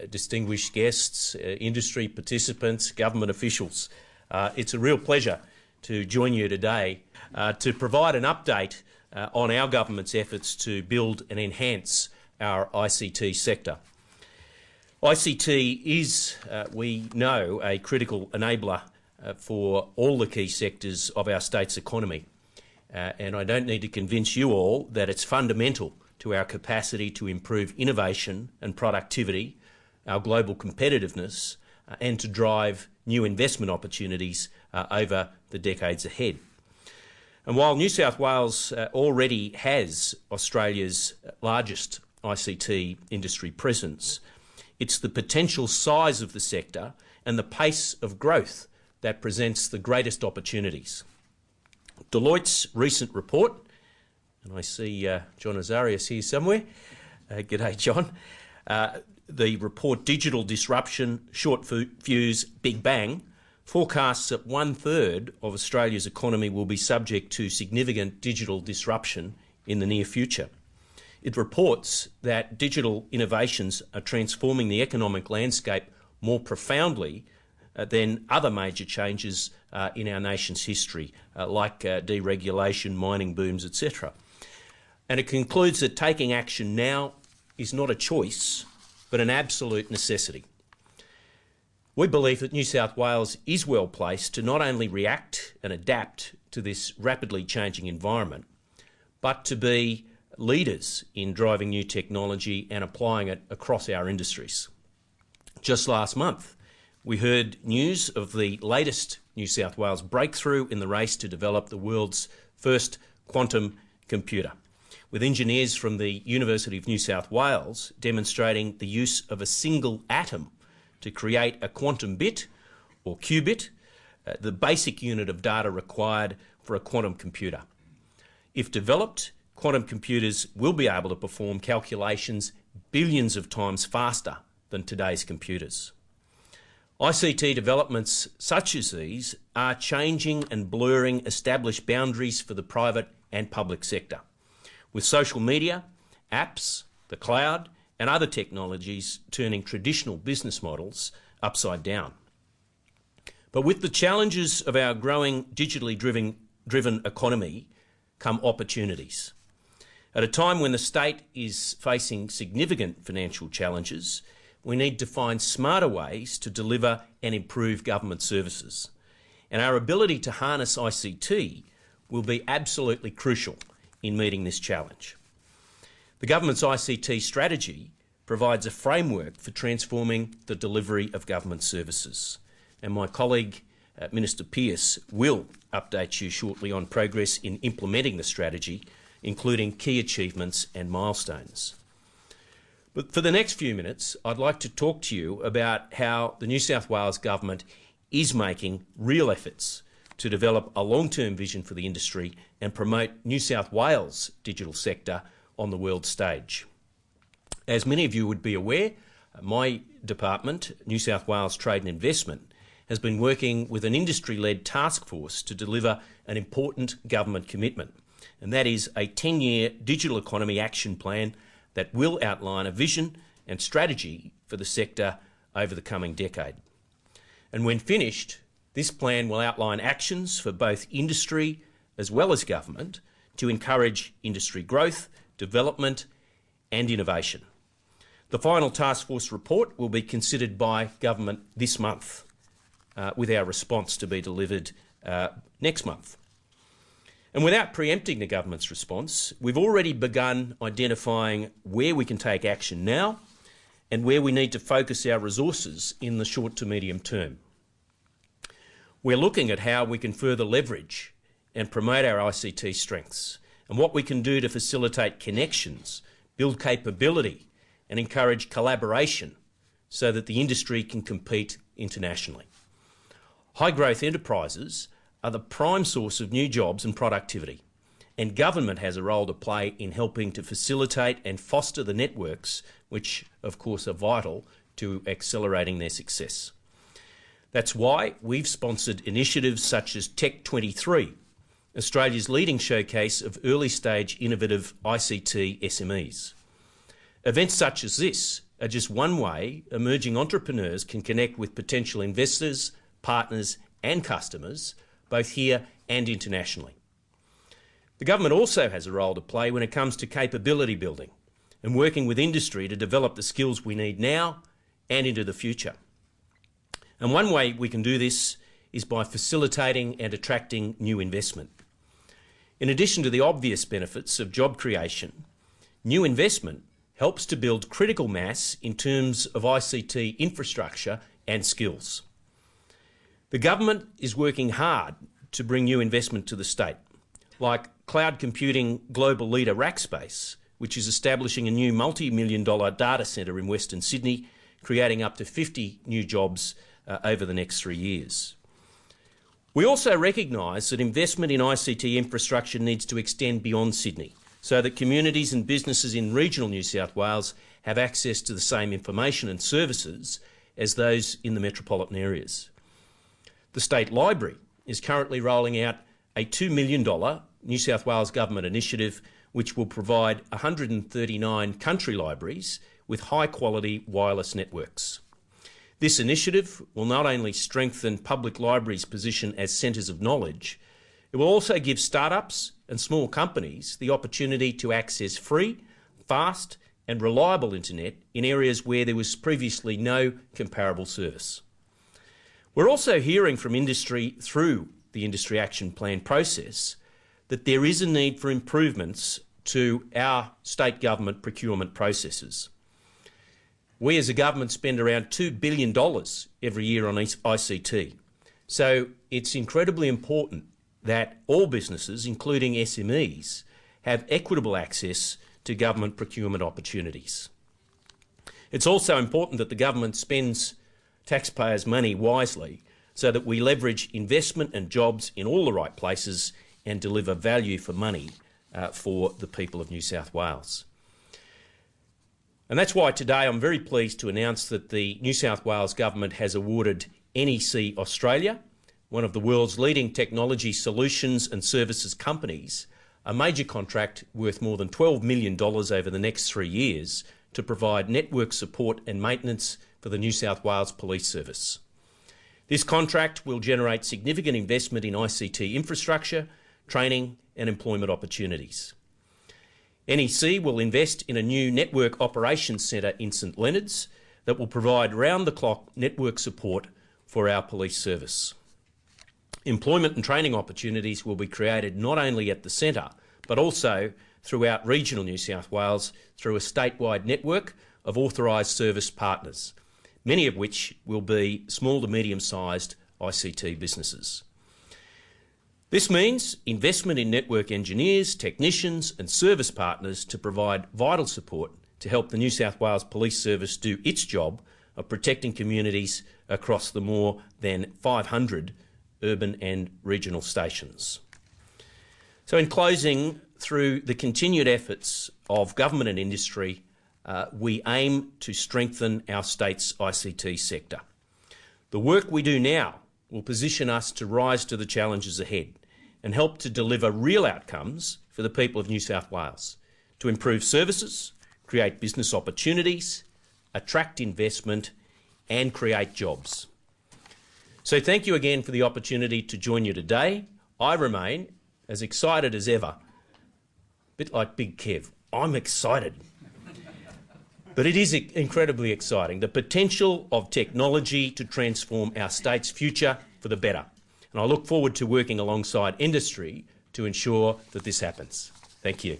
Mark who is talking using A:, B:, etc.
A: distinguished guests, industry participants, government officials. It's a real pleasure to join you today to provide an update on our government's efforts to build and enhance our ICT sector. ICT is, we know, a critical enabler for all the key sectors of our state's economy. And I don't need to convince you all that it's fundamental to our capacity to improve innovation and productivity, our global competitiveness, and to drive new investment opportunities over the decades ahead. And while New South Wales already has Australia's largest ICT industry presence, it's the potential size of the sector and the pace of growth that presents the greatest opportunities. Deloitte's recent report, and I see John Azarias here somewhere. G'day, John. The report Digital Disruption, Short Fuse, Big Bang forecasts that 1/3 of Australia's economy will be subject to significant digital disruption in the near future. It reports that digital innovations are transforming the economic landscape more profoundly than other major changes in our nation's history, like deregulation, mining booms, etc. And it concludes that taking action now is not a choice, but an absolute necessity. We believe that New South Wales is well placed to not only react and adapt to this rapidly changing environment, but to be leaders in driving new technology and applying it across our industries. Just last month, we heard news of the latest New South Wales breakthrough in the race to develop the world's first quantum computer, with engineers from the University of New South Wales demonstrating the use of a single atom to create a quantum bit, or qubit, the basic unit of data required for a quantum computer. If developed, quantum computers will be able to perform calculations billions of times faster than today's computers. ICT developments such as these are changing and blurring established boundaries for the private and public sector, with social media, apps, the cloud and other technologies turning traditional business models upside down. But with the challenges of our growing digitally driven economy come opportunities. At a time when the state is facing significant financial challenges, we need to find smarter ways to deliver and improve government services. And our ability to harness ICT will be absolutely crucial in meeting this challenge. The government's ICT strategy provides a framework for transforming the delivery of government services. And my colleague, Minister Pearce, will update you shortly on progress in implementing the strategy, including key achievements and milestones. But for the next few minutes, I'd like to talk to you about how the New South Wales Government is making real efforts to develop a long-term vision for the industry and promote New South Wales' digital sector on the world stage. As many of you would be aware, my department, New South Wales Trade and Investment, has been working with an industry-led task force to deliver an important government commitment, and that is a 10-year digital economy action plan that will outline a vision and strategy for the sector over the coming decade. And when finished, this plan will outline actions for both industry as well as government to encourage industry growth, development and innovation. The final task force report will be considered by government this month, with our response to be delivered next month. And without preempting the government's response, we've already begun identifying where we can take action now and where we need to focus our resources in the short to medium term. We're looking at how we can further leverage and promote our ICT strengths and what we can do to facilitate connections, build capability and encourage collaboration so that the industry can compete internationally. High-growth enterprises are the prime source of new jobs and productivity, and government has a role to play in helping to facilitate and foster the networks which, of course, are vital to accelerating their success. That's why we've sponsored initiatives such as Tech 23, Australia's leading showcase of early-stage innovative ICT SMEs. Events such as this are just one way emerging entrepreneurs can connect with potential investors, partners and customers, both here and internationally. The government also has a role to play when it comes to capability building and working with industry to develop the skills we need now and into the future. And one way we can do this is by facilitating and attracting new investment. In addition to the obvious benefits of job creation, new investment helps to build critical mass in terms of ICT infrastructure and skills. The government is working hard to bring new investment to the state, like cloud computing global leader Rackspace, which is establishing a new multi-million-dollar data centre in Western Sydney, creating up to 50 new jobs over the next 3 years. We also recognise that investment in ICT infrastructure needs to extend beyond Sydney, so that communities and businesses in regional New South Wales have access to the same information and services as those in the metropolitan areas. The State Library is currently rolling out a $2 million New South Wales Government initiative which will provide 139 country libraries with high-quality wireless networks. This initiative will not only strengthen public libraries' position as centres of knowledge, it will also give startups and small companies the opportunity to access free, fast and reliable internet in areas where there was previously no comparable service. We're also hearing from industry through the Industry Action Plan process that there is a need for improvements to our state government procurement processes. We as a government spend around $2 billion every year on ICT, so it's incredibly important that all businesses, including SMEs, have equitable access to government procurement opportunities. It's also important that the government spends taxpayers' money wisely so that we leverage investment and jobs in all the right places and deliver value for money for the people of New South Wales. And that's why today I'm very pleased to announce that the New South Wales Government has awarded NEC Australia, one of the world's leading technology solutions and services companies, a major contract worth more than $12 million over the next 3 years to provide network support and maintenance for the New South Wales Police Service. This contract will generate significant investment in ICT infrastructure, training and employment opportunities. NEC will invest in a new network operations centre in St Leonards that will provide round-the-clock network support for our police service. Employment and training opportunities will be created not only at the centre but also throughout regional New South Wales through a statewide network of authorised service partners, many of which will be small to medium-sized ICT businesses. This means investment in network engineers, technicians and service partners to provide vital support to help the New South Wales Police Service do its job of protecting communities across the more than 500 urban and regional stations. So in closing, through the continued efforts of government and industry, we aim to strengthen our state's ICT sector. The work we do now will position us to rise to the challenges ahead and help to deliver real outcomes for the people of New South Wales, to improve services, create business opportunities, attract investment and create jobs. So thank you again for the opportunity to join you today. I remain as excited as ever, a bit like Big Kev. I'm excited. But it is incredibly exciting, the potential of technology to transform our state's future for the better. And I look forward to working alongside industry to ensure that this happens. Thank you.